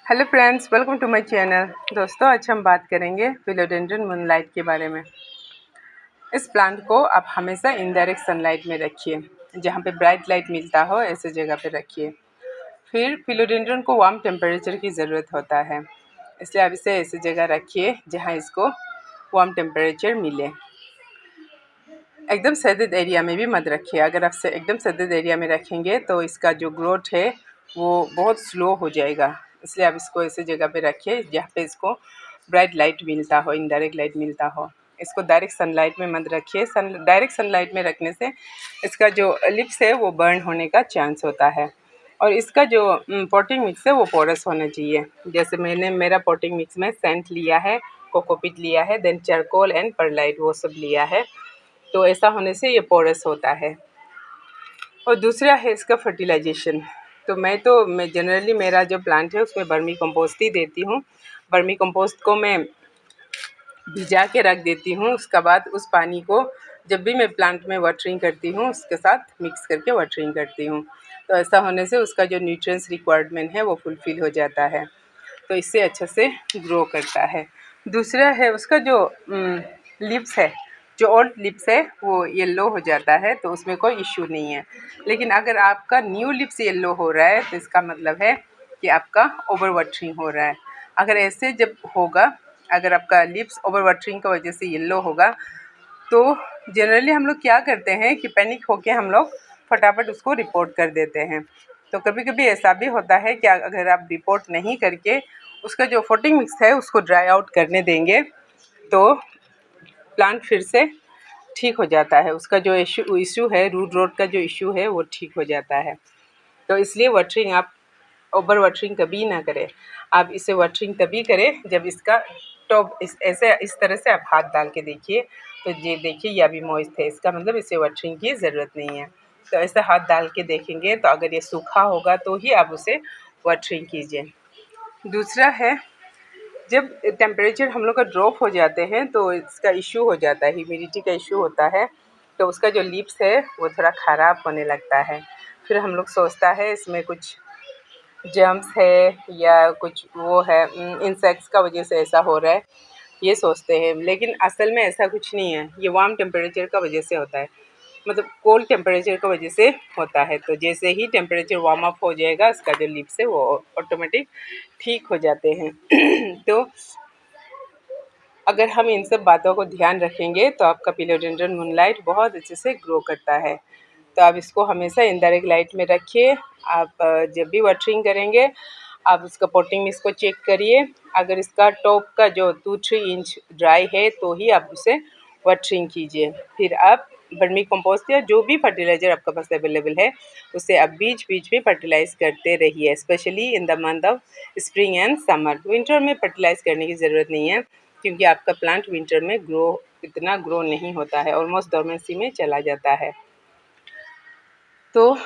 Hello friends, welcome to my channel. दोस्तों, आज हम बात करेंगे फिलोडेंड्रन मूनलाइट के बारे में। इस प्लांट को आप हमेशा इनडायरेक्ट सनलाइट में रखिए, जहाँ पे ब्राइट लाइट मिलता हो ऐसे जगह पे रखिए। फिर फिलोडेंड्रन को वार्म टेम्परेचर की ज़रूरत होता है, इसलिए आप इसे ऐसी जगह रखिए जहाँ इसको वार्म टेम्परेचर मिले। एकदम सर्द एरिया में भी मत रखिए। अगर आप एकदम सर्द एरिया में रखेंगे तो इसका जो ग्रोथ है वो बहुत स्लो हो जाएगा, इसलिए आप इसको ऐसी जगह पे रखिए जहाँ पे इसको ब्राइट लाइट मिलता हो, इनडायरेक्ट लाइट मिलता हो। इसको डायरेक्ट सनलाइट में मत रखिए। डायरेक्ट सनलाइट में रखने से इसका जो लिप्स है वो बर्न होने का चांस होता है। और इसका जो पॉटिंग मिक्स है वो पोरस होना चाहिए। जैसे मैंने मेरा पॉटिंग मिक्स में सेंट लिया है, कोकोपीट लिया है, देन चारकोल एंड परलाइट वो सब लिया है, तो ऐसा होने से ये पोरस होता है। और दूसरा है इसका फर्टिलाइजेशन। तो मैं जनरली मेरा जो प्लांट है उसमें वर्मी कंपोस्ट ही देती हूँ। वर्मी कंपोस्ट को मैं भिजा के रख देती हूँ, उसके बाद उस पानी को जब भी मैं प्लांट में वाटरिंग करती हूँ उसके साथ मिक्स करके वाटरिंग करती हूँ। तो ऐसा होने से उसका जो न्यूट्रिएंट्स रिक्वायरमेंट है वो फुलफ़िल हो जाता है, तो इससे अच्छे से ग्रो करता है। दूसरा है उसका जो लिप्स है, जो ओल्ड लिप्स है वो येलो हो जाता है, तो उसमें कोई इश्यू नहीं है। लेकिन अगर आपका न्यू लिप्स येलो हो रहा है तो इसका मतलब है कि आपका ओवर वाटरिंग हो रहा है। अगर ऐसे जब होगा, अगर आपका लिप्स ओवर वाटरिंग की वजह से येलो होगा, तो जनरली हम लोग क्या करते हैं कि पैनिक होके हम लोग फटाफट उसको रिपोर्ट कर देते हैं। तो कभी कभी ऐसा भी होता है कि अगर आप रिपोर्ट नहीं करके उसका जो फुटिंग मिक्स है उसको ड्राई आउट करने देंगे तो प्लांट फिर से ठीक हो जाता है। उसका जो इशू है, रूट रोट का जो इशू है वो ठीक हो जाता है। तो इसलिए वाटरिंग आप ओवर वाटरिंग कभी ना करें। आप इसे वाटरिंग तभी करें जब इसका टॉप इस तरह से आप हाथ डाल के देखिए, तो ये देखिए ये अभी मॉइस्ट है, इसका मतलब इसे वाटरिंग की ज़रूरत नहीं है। तो ऐसे हाथ डाल के देखेंगे, तो अगर ये सूखा होगा तो ही आप उसे वाटरिंग कीजिए। दूसरा है, जब टेम्परेचर हम लोग का ड्रॉप हो जाते हैं तो इसका इशू हो जाता है, ह्यूमिडिटी का इशू होता है, तो उसका जो लिप्स है वो थोड़ा ख़राब होने लगता है। फिर हम लोग सोचता है इसमें कुछ जर्म्स है या कुछ वो है, इंसेक्ट्स का वजह से ऐसा हो रहा है, ये सोचते हैं। लेकिन असल में ऐसा कुछ नहीं है, ये वार्म टेम्परेचर का वजह से होता है, मतलब कोल्ड टेम्परेचर की वजह से होता है। तो जैसे ही टेम्परेचर वार्म अप हो जाएगा इसका जो लिप्स है वो ऑटोमेटिक ठीक हो जाते हैं। तो अगर हम इन सब बातों को ध्यान रखेंगे तो आपका फिलोडेंड्रन मूनलाइट बहुत अच्छे से ग्रो करता है। तो आप इसको हमेशा इनडायरेक्ट लाइट में रखिए। आप जब भी वाटरिंग करेंगे आप उसका पॉटिंग मिक्स को चेक करिए। अगर इसका टॉप का जो 2-3 इंच ड्राई है तो ही आप उसे वाटरिंग कीजिए। फिर आप वर्मी कंपोस्ट या जो भी फर्टिलाइज़र आपके पास अवेलेबल है उसे आप बीच बीच में फर्टिलाइज़ करते रहिए, specially in the month of spring and summer. Winter में फर्टिलाइज़ करने की ज़रूरत नहीं है, क्योंकि आपका प्लांट विंटर में इतना ग्रो नहीं होता है, ऑलमोस्ट डोर्मेंसी में चला जाता है। तो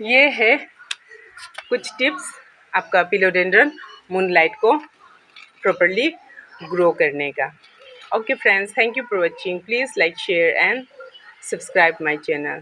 ये है कुछ टिप्स आपका फिलोडेंड्रन मूनलाइट को प्रॉपर्ली ग्रो करने का। Okay friends, thank you for watching. Please like, share and subscribe my channel.